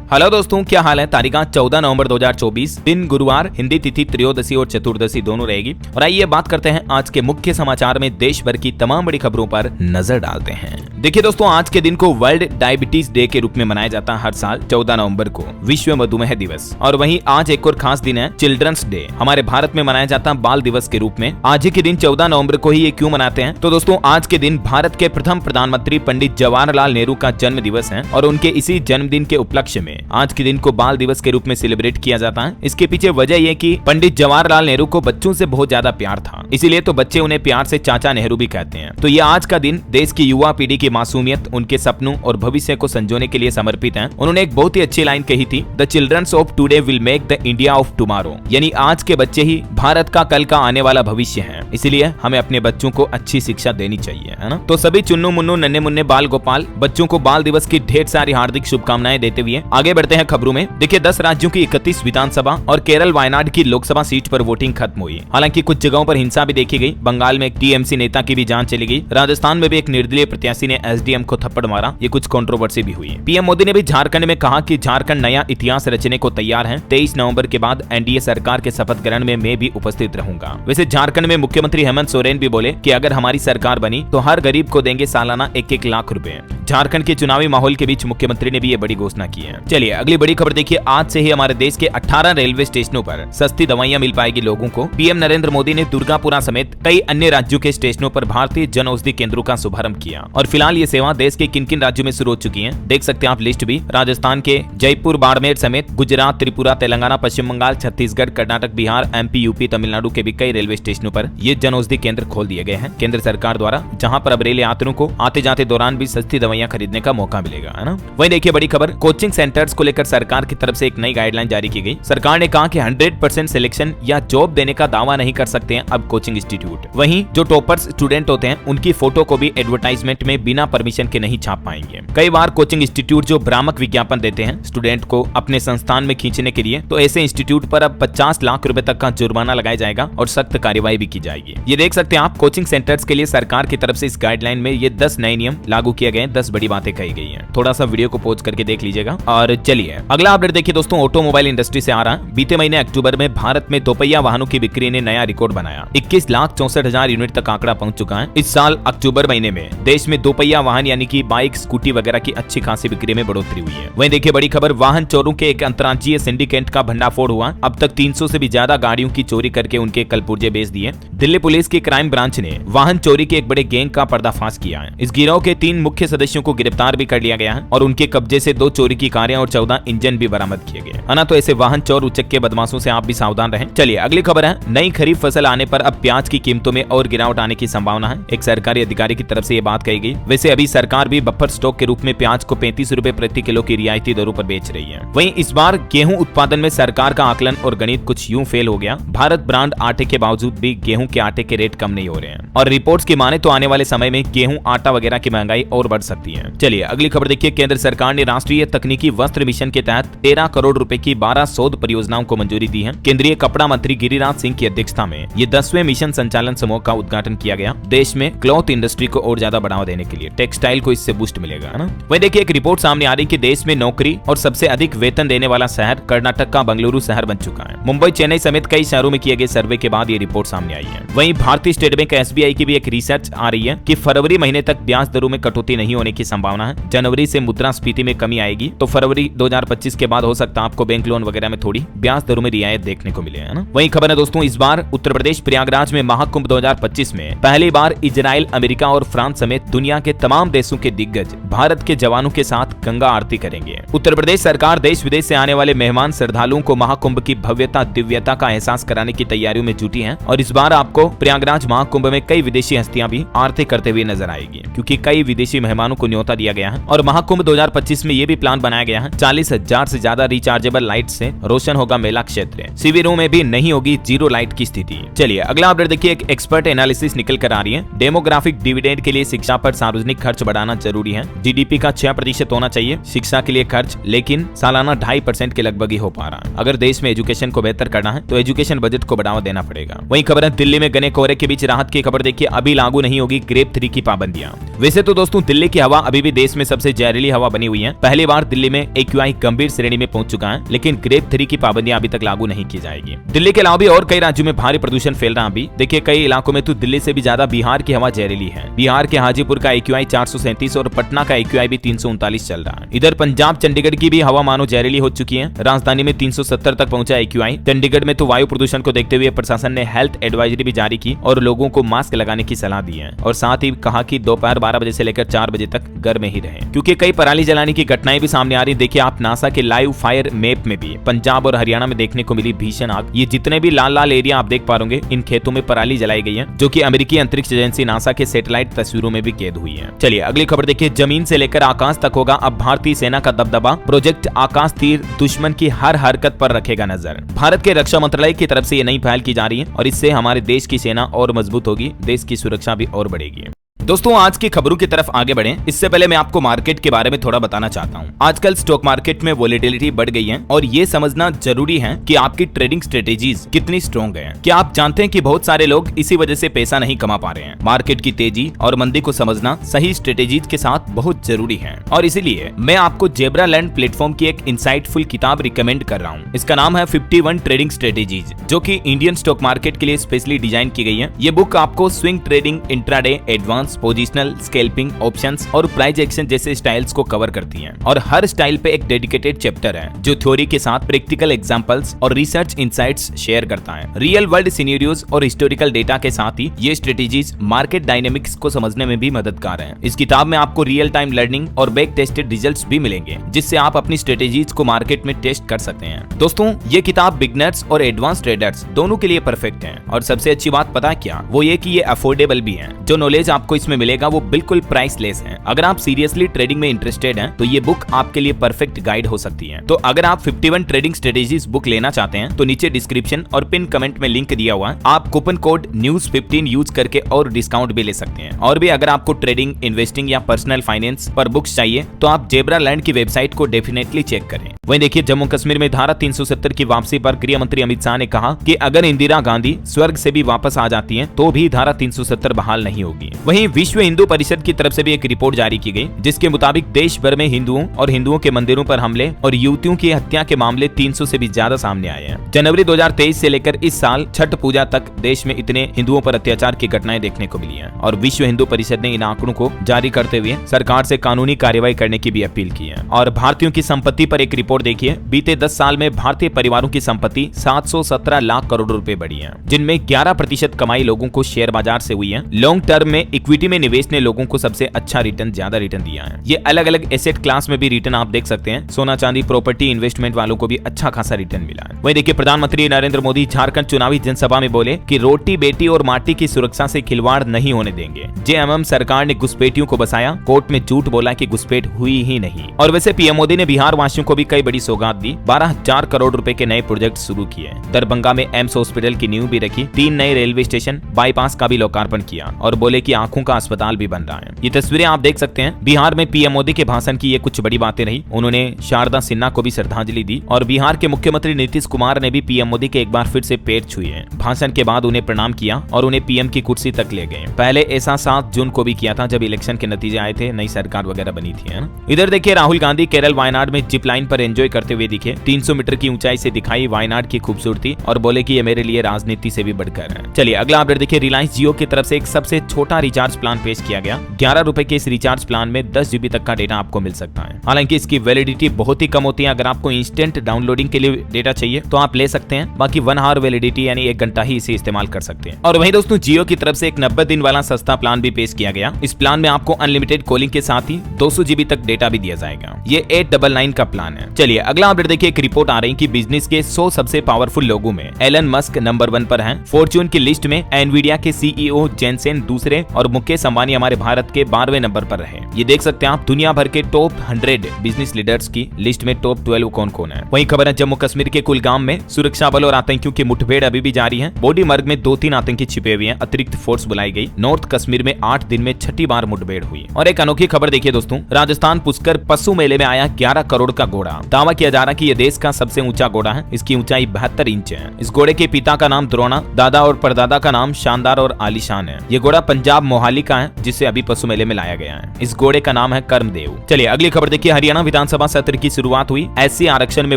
Hello दोस्तों, क्या हाल है। तारीख 14 नवंबर 2024, दिन गुरुवार, हिंदी तिथि त्रयोदशी और चतुर्दशी दोनों रहेगी। और आइए बात करते हैं आज के मुख्य समाचार में देश भर की तमाम बड़ी खबरों पर नजर डालते हैं। देखिए दोस्तों, आज के दिन को वर्ल्ड डायबिटीज डे के रूप में मनाया जाता है हर साल 14 नवंबर को, विश्व मधुमेह दिवस। और वहीं आज एक और खास दिन है चिल्ड्रंस डे, हमारे भारत में मनाया जाता है बाल दिवस के रूप में। आज ही के दिन 14 नवंबर को ही ये क्यों मनाते हैं, तो दोस्तों आज के दिन भारत के प्रथम प्रधानमंत्री पंडित जवाहरलाल नेहरू का जन्म दिवस है और उनके इसी जन्मदिन के उपलक्ष्य में आज के दिन को बाल दिवस के रूप में सेलिब्रेट किया जाता है। इसके पीछे वजह यह कि पंडित जवाहरलाल नेहरू को बच्चों से बहुत ज्यादा प्यार था, इसीलिए तो बच्चे उन्हें प्यार से चाचा नेहरू भी कहते हैं। तो ये आज का दिन देश की युवा पीढ़ी की मासूमियत, उनके सपनों और भविष्य को संजोने के लिए समर्पित है। उन्होंने एक बहुत ही अच्छी लाइन कही थी, the childrens of today will make the India of tomorrow, यानी आज के बच्चे ही भारत का कल का आने वाला भविष्य है। इसीलिए हमें अपने बच्चों को अच्छी शिक्षा देनी चाहिए, है ना। तो सभी चुन्नू मुन्नू नन्हे मुन्ने बाल गोपाल बच्चों को बाल दिवस की ढेर सारी हार्दिक शुभकामनाएं देते हुए आगे बढ़ते हैं खबरों में। देखिए 10 राज्यों की 31 विधानसभा और केरल वायनाड की लोकसभा सीट पर वोटिंग खत्म हुई। हालांकि कुछ जगहों पर हिंसा भी देखी गई। बंगाल में एक टीएमसी नेता की भी जान चली गई। राजस्थान में भी एक निर्दलीय प्रत्याशी ने एसडीएम को थप्पड़ मारा। ये कुछ कंट्रोवर्सी भी हुई। पीएम मोदी ने भी झारखंड में कहा कि झारखंड नया इतिहास रचने को तैयार है। 23 नवंबर के बाद एनडीए सरकार के शपथ ग्रहण में मैं भी उपस्थित रहूंगा। वैसे झारखंड में मुख्यमंत्री हेमंत सोरेन भी बोले कि अगर हमारी सरकार बनी तो हर गरीब को देंगे सालाना 1-1 लाख रुपए। झारखंड के चुनावी माहौल के बीच मुख्यमंत्री ने भी ये बड़ी घोषणा की है। चलिए अगली बड़ी खबर देखिए। आज से ही हमारे देश के 18 रेलवे स्टेशनों पर सस्ती दवाइयां मिल पाएगी लोगों को। पीएम नरेंद्र मोदी ने दुर्गापुरा समेत कई अन्य राज्यों के स्टेशनों पर भारतीय जन औषधि केंद्रों का शुभारंभ किया। और फिलहाल ये सेवा देश के किन किन राज्यों में शुरू हो चुकी है, देख सकते हैं आप लिस्ट भी। राजस्थान के जयपुर, बाड़मेर समेत गुजरात, त्रिपुरा, तेलंगाना, पश्चिम बंगाल, छत्तीसगढ़, कर्नाटक, बिहार, एमपी, यूपी, तमिलनाडु के भी कई रेलवे स्टेशनों पर ये जन औषधि केंद्र खोल दिए गए हैं केंद्र सरकार द्वारा, जहां पर अब रेल यात्रियों को आते जाते दौरान भी सस्ती दवाइयां खरीदने का मौका मिलेगा, है ना। वहीं देखिए बड़ी खबर, कोचिंग सेंटर्स को लेकर सरकार की तरफ से एक नई गाइडलाइन जारी की गई। सरकार ने कहा कि 100% सिलेक्शन या जॉब देने का दावा नहीं कर सकते हैं अब कोचिंग इंस्टीट्यूट। वहीं जो टॉपर्स स्टूडेंट होते हैं उनकी फोटो को भी एडवर्टाइजमेंट में बिना परमिशन के नहीं छाप पाएंगे। कई बार कोचिंग इंस्टीट्यूट जो भ्रामक विज्ञापन देते हैं स्टूडेंट को अपने संस्थान में खींचने के लिए, तो ऐसे इंस्टीट्यूट पर अब 50 लाख रुपए तक का जुर्माना लगाया जाएगा और सख्त कार्रवाई भी की जाएगी। ये देख सकते हैं आप, कोचिंग सेंटर्स के लिए सरकार की तरफ से इस गाइडलाइन में ये 10 नए नियम लागू किए गए, 10 बड़ी बातें कही गई हैं। थोड़ा सा वीडियो को पॉज करके देख लीजिएगा। और चलिए अगला अपडेट देखिए दोस्तों, ऑटोमोबाइल इंडस्ट्री से आ रहा है। बीते महीने अक्टूबर में भारत में दोपहिया वाहनों की बिक्री ने नया रिकॉर्ड बनाया। 21,64,000 यूनिट तक आंकड़ा पहुंच चुका है। इस साल अक्टूबर महीने में देश में दोपहिया वाहन यानी कि बाइक, स्कूटी वगैरह की अच्छी खासी बिक्री में बढ़ोतरी हुई है। वहीं देखिए बड़ी खबर, वाहन चोरों के एक अंतर्राज्यीय सिंडिकेट का भंडाफोड़ हुआ। अब तक 300 से भी ज्यादा गाड़ियों की चोरी करके उनके कलपुर्जे बेच दिए। दिल्ली पुलिस की क्राइम ब्रांच ने वाहन चोरी के एक बड़े गैंग का पर्दाफाश किया है। इस गिरोह के 3 मुख्य सदस्यों को गिरफ्तार भी कर लिया गया है और उनके कब्जे से 2 चोरी की कारें और 14 इंजन भी बरामद किए गए, है ना। तो ऐसे वाहन चोर उचक्के बदमाशों से आप भी सावधान रहें। चलिए अगली खबर है, नई खरीफ फसल आने पर अब प्याज की कीमतों में और गिरावट आने की संभावना है। एक सरकारी अधिकारी की तरफ से ये बात कही गई। वैसे अभी सरकार भी बफर स्टॉक के रूप में प्याज को 35 रुपए प्रति किलो की रियायती दरों पर बेच रही है। वहीं इस बार गेहूं उत्पादन में सरकार का आकलन और गणित कुछ यूं फेल हो गया। भारत ब्रांड आटे के बावजूद भी गेहूं के आटे के रेट कम नहीं हो रहे हैं और रिपोर्ट्स की माने तो आने वाले समय में गेहूं, आटा वगैरह की महंगाई और बढ़ सकती है। चलिए अगली खबर देखिए, केंद्र सरकार ने राष्ट्रीय तकनीकी वस्त्र मिशन के तहत 13 करोड़ रुपए की 12 शोध परियोजनाओं को मंजूरी दी है। केंद्रीय कपड़ा मंत्री गिरिराज सिंह की अध्यक्षता में ये 10वें मिशन संचालन समूह का उद्घाटन किया गया। देश में क्लॉथ इंडस्ट्री को और ज्यादा बढ़ावा देने के लिए टेक्सटाइल को इससे बूस्ट मिलेगा, है ना। वहीं देखिए एक रिपोर्ट सामने आ रही कि देश में नौकरी और सबसे अधिक वेतन देने वाला शहर कर्नाटक का बंगलुरु शहर बन चुका है। मुंबई, चेन्नई समेत कई शहरों में किए गए सर्वे के बाद ये रिपोर्ट सामने आई है। वहीं भारतीय स्टेट बैंक एसबीआई की भी एक रिसर्च आ रही है कि फरवरी महीने तक ब्याज दरों में कटौती नहीं होने की संभावना है। जनवरी से मुद्रास्फीति में कमी आएगी, तो फरवरी 2025 के बाद हो सकता है आपको बैंक लोन वगैरह में थोड़ी ब्याज दरों में रियायत देखने को मिले, है ना। वही खबर है दोस्तों, इस बार उत्तर प्रदेश प्रयागराज में महाकुंभ 2025 में पहली बार इजराइल, अमेरिका और फ्रांस समेत दुनिया के तमाम देशों के दिग्गज भारत के जवानों के साथ गंगा आरती करेंगे। उत्तर प्रदेश सरकार देश विदेश से आने वाले मेहमान श्रद्धालुओं को महाकुंभ की भव्यता, दिव्यता का एहसास कराने की तैयारियों में जुटी है। और इस बार आपको प्रयागराज महाकुंभ में कई विदेशी हस्तियां भी आरती करते हुए नजर आएगी, क्योंकि कई विदेशी मेहमानों को न्योता दिया गया है। और महाकुंभ 2025 में ये भी प्लान बनाया गया है, 40,000 से ज्यादा रिचार्जेबल लाइट से रोशन होगा मेला क्षेत्र। शिविरों में भी नहीं होगी जीरो लाइट की स्थिति। चलिए अगला अपडेट देखिए, एक एक्सपर्ट एनालिसिस निकल कर आ रही है। डेमोग्राफिक डिविडेंड के लिए शिक्षा पर सार्वजनिक खर्च बढ़ाना जरूरी है। जीडीपी का 6% होना चाहिए शिक्षा के लिए खर्च, लेकिन सालाना 2.5% के लगभग ही हो पा रहा है। अगर देश में एजुकेशन को बेहतर करना है तो एजुकेशन बजट को बढ़ावा देना पड़ेगा। वहीं खबर है दिल्ली में घने कोहरे के बीच राहत की खबर देखिए, अभी लागू नहीं होगी ग्रेप 3 की पाबंदियां। वैसे तो दोस्तों दिल्ली की हवा अभी भी देश में सबसे जहरीली हवा बनी हुई है। पहली बार दिल्ली में AQI गंभीर श्रेणी में पहुंच चुका है, लेकिन ग्रेड 3 की पाबंदियां अभी तक लागू नहीं की जाएगी। दिल्ली के अलावा भी और कई राज्यों में भारी प्रदूषण फैल रहा है। अभी देखिए कई इलाकों में तो दिल्ली से भी ज्यादा बिहार की हवा जहरीली है। बिहार के हाजीपुर का AQI 437 और पटना का AQI भी 339 चल रहा है। इधर पंजाब चंडीगढ़ की भी हवा मानो जहरीली हो चुकी है। राजधानी में 370 तक पहुंचा AQI। चंडीगढ़ में तो वायु प्रदूषण को देखते हुए प्रशासन ने हेल्थ एडवाइजरी भी जारी की और लोगों को मास्क लगाने की सलाह दी है और साथ ही कहा कि दोपहर 12 बजे से लेकर 4 बजे तक घर में ही रहें, क्योंकि कई पराली जलाने की घटनाएं भी सामने आ रही। देखिए आप नासा के लाइव फायर मैप में भी पंजाब और हरियाणा में देखने को मिली भीषण आग। ये जितने भी लाल लाल एरिया आप देख पा रहे इन खेतों में पराली जलाई गई है, जो कि अमेरिकी अंतरिक्ष एजेंसी नासा के सैटेलाइट तस्वीरों में भी कैद हुई है। चलिए अगली खबर देखिए, जमीन से लेकर आकाश तक होगा अब भारतीय सेना का दबदबा। प्रोजेक्ट आकाश तीर दुश्मन की हर हरकत पर रखेगा नजर। भारत के रक्षा मंत्रालय की तरफ से ये नई पहल की जा रही है और इससे हमारे देश की सेना और मजबूत होगी, देश की सुरक्षा भी और बढ़ेगी। दोस्तों आज की खबरों की तरफ आगे बढ़ें, इससे पहले मैं आपको मार्केट के बारे में थोड़ा बताना चाहता हूं। आजकल स्टॉक मार्केट में वोलेटिलिटी बढ़ गई है और ये समझना जरूरी है कि आपकी ट्रेडिंग स्ट्रेटेजीज कितनी स्ट्रॉन्ग है। क्या आप जानते हैं कि बहुत सारे लोग इसी वजह से पैसा नहीं कमा पा रहे हैं। मार्केट की तेजी और मंदी को समझना सही स्ट्रेटेजीज के साथ बहुत जरूरी है और इसीलिए मैं आपको जेब्रा लैंड प्लेटफॉर्म की एक इंसाइटफुल किताब रिकमेंड कर रहा हूँ। इसका नाम है 51 ट्रेडिंग स्ट्रेटेजीज, जो कि इंडियन स्टॉक मार्केट के लिए स्पेशली डिजाइन की गई है। ये बुक आपको swing trading, intraday, advance, positional, scalping, options और प्राइस एक्शन जैसे स्टाइल्स को कवर करती हैं और हर स्टाइल पे एक डेडिकेटेड चैप्टर है जो थ्योरी के साथ प्रैक्टिकल एग्जांपल्स और रिसर्च इनसाइट्स शेयर करता है। रियल वर्ल्ड सिनेरियोज और हिस्टोरिकल डेटा के साथ ही ये स्ट्रेटेजीज मार्केट डायनेमिक्स को समझने में भी मददगार है। इस किताब में आपको रियल टाइम लर्निंग और बैक टेस्टेड रिजल्ट्स भी मिलेंगे, जिससे आप अपनी स्ट्रेटेजीज को मार्केट में टेस्ट कर सकते हैं। दोस्तों ये किताब बिगनर्स और एडवांस ट्रेडर्स दोनों के लिए परफेक्ट है और सबसे अच्छी बात पता क्या, वो ये कि ये अफोर्डेबल भी है। जो नॉलेज आपको इसमें मिलेगा वो बिल्कुल प्राइसलेस है। अगर आप सीरियसली ट्रेडिंग में इंटरेस्टेड हैं तो ये बुक आपके लिए परफेक्ट गाइड हो सकती है। तो अगर आप 51 ट्रेडिंग स्ट्रेटेजीज बुक लेना चाहते हैं तो नीचे डिस्क्रिप्शन और पिन कमेंट में लिंक दिया हुआ है। आप कूपन कोड NEWS15 यूज करके और डिस्काउंट भी ले सकते हैं। और भी अगर आपको ट्रेडिंग, इन्वेस्टिंग या पर्सनल फाइनेंस पर बुक्स चाहिए तो आप जेब्रा लैंड की वेबसाइट को डेफिनेटली चेक करें। वहीं देखिए जम्मू कश्मीर में धारा 370 की वापसी पर गृह मंत्री अमित शाह ने कहा कि अगर इंदिरा गांधी स्वर्ग से भी वापस आ जाती हैं तो भी धारा 370 बहाल नहीं होगी। वहीं विश्व हिंदू परिषद की तरफ से भी एक रिपोर्ट जारी की गई, जिसके मुताबिक देश भर में हिंदुओं और हिंदुओं के मंदिरों पर हमले और युवतियों की हत्या के मामले 300 से भी ज्यादा सामने आए हैं। जनवरी 2023 से लेकर इस साल छठ पूजा तक देश में इतने हिंदुओं पर अत्याचार की घटनाएं देखने को मिली हैं और विश्व हिंदू परिषद ने इन आंकड़ों को जारी करते हुए सरकार से कानूनी कार्रवाई करने की भी अपील की है। और भारतीयों की संपत्ति पर एक रिपोर्ट देखिए, बीते 10 साल में भारतीय परिवारों की संपत्ति 717 लाख करोड़ रुपए बढ़ी है, जिनमें 11% कमाई लोगों को शेयर बाजार से हुई है। लॉन्ग टर्म में इक्विटी में निवेश ने लोगों को सबसे अच्छा रिटर्न, ज्यादा रिटर्न दिया है। ये अलग अलग एसेट क्लास में भी रिटर्न आप देख सकते हैं। सोना चांदी प्रॉपर्टी इन्वेस्टमेंट वालों को भी अच्छा खासा रिटर्न मिला है। वहीं देखिए प्रधानमंत्री नरेंद्र मोदी झारखंड चुनावी जनसभा में बोले कि रोटी बेटी और माटी की सुरक्षा से खिलवाड़ नहीं होने देंगे। जेएमएम सरकार ने घुसपैठियों को बसाया, कोर्ट में झूठ बोला कि घुसपैठ हुई ही नहीं। और वैसे पीएम मोदी ने बिहार वासियों को भी कई बड़ी सौगात दी। 12,000 करोड़ रुपए के नए प्रोजेक्ट शुरू किए। दरभंगा में एम्स हॉस्पिटल की नींव भी रखी, 3 नए रेलवे स्टेशन, बाईपास का भी लोकार्पण किया और बोले कि आंखों का अस्पताल भी बन रहा है। ये तस्वीरें आप देख सकते हैं। बिहार में पीएम मोदी के भाषण की ये कुछ बड़ी बातें रही। उन्होंने शारदा सिन्हा को भी श्रद्धांजलि दी और बिहार के मुख्यमंत्री नीतीश कुमार ने भी पीएम मोदी के एक बार फिर से पैर छुए। भाषण के बाद उन्हें प्रणाम किया और उन्हें पीएम की कुर्सी तक ले गए। पहले ऐसा 7 जून को भी किया था जब इलेक्शन के नतीजे आए थे, नई सरकार वगैरह बनी थी, है ना। इधर देखिए राहुल गांधी केरल वायनाड में जिप लाइन पर एंजॉय करते हुए दिखे। 300 मीटर की ऊंचाई से दिखाई वायनाड की खूबसूरती और बोले कि ये मेरे लिए राजनीति से भी बढ़कर है। चलिए अगला अपडेट देखिए, रिलायंस जियो की तरफ से एक सबसे छोटा रिचार्ज प्लान पेश किया गया। 11 रुपए के इस रिचार्ज प्लान में 10 GB तक का डेटा आपको मिल सकता है। हालांकि इसकी वैलिडिटी बहुत ही कम होती है। अगर आपको इंस्टेंट डाउनलोडिंग के लिए डेटा चाहिए तो आप ले सकते हैं, बाकी 1 आवर वैलिडिटी यानी 1 घंटा ही इसे इस्तेमाल कर सकते हैं। और वहीं दोस्तों जियो की तरफ से एक 90 दिन वाला सस्ता प्लान भी पेश किया गया। इस प्लान में आपको अनलिमिटेड कॉलिंग के साथ ही 200 GB तक डेटा भी दिया जाएगा। ये 899 का प्लान है। चलिए अगला अपडेट देखिए, एक रिपोर्ट आ रही है कि बिजनेस के 100 सबसे पावरफुल लोगों में एलन मस्क नंबर 1 पर हैं। फॉर्च्यून की लिस्ट में एनवीडिया के CEO जेनसेन दूसरे और मुकेश अंबानी हमारे भारत के 12वें नंबर पर रहे। ये देख सकते हैं आप दुनिया भर के टॉप 100 बिजनेस लीडर्स की लिस्ट में टॉप 12 कौन कौन है। वहीं खबर है जम्मू कश्मीर के कुलगाम में सुरक्षा बल और आतंकियों की मुठभेड़ अभी भी जारी है। बॉडी मर्ग में 2-3 आतंकी छिपे हुए हैं। अतिरिक्त फोर्स बुलाई गई। नॉर्थ कश्मीर में 8 दिन में 6ठी बार मुठभेड़ हुई। और एक अनोखी खबर देखिए दोस्तों, राजस्थान पुष्कर पशु मेले में आया 11 करोड़ का घोड़ा। दावा किया जा रहा है कि यह देश का सबसे ऊंचा घोड़ा है। इसकी ऊंचाई 72 इंच है। इस घोड़े के पिता का नाम द्रोणा, दादा और परदादा का नाम शानदार और आलीशान है। ये घोड़ा पंजाब मोहाली का है, जिसे अभी पशु मेले में लाया गया है। इस घोड़े का नाम है कर्मदेव। चलिए अगली खबर देखिए। हरियाणा विधानसभा सत्र की शुरुआत हुई। एससी आरक्षण में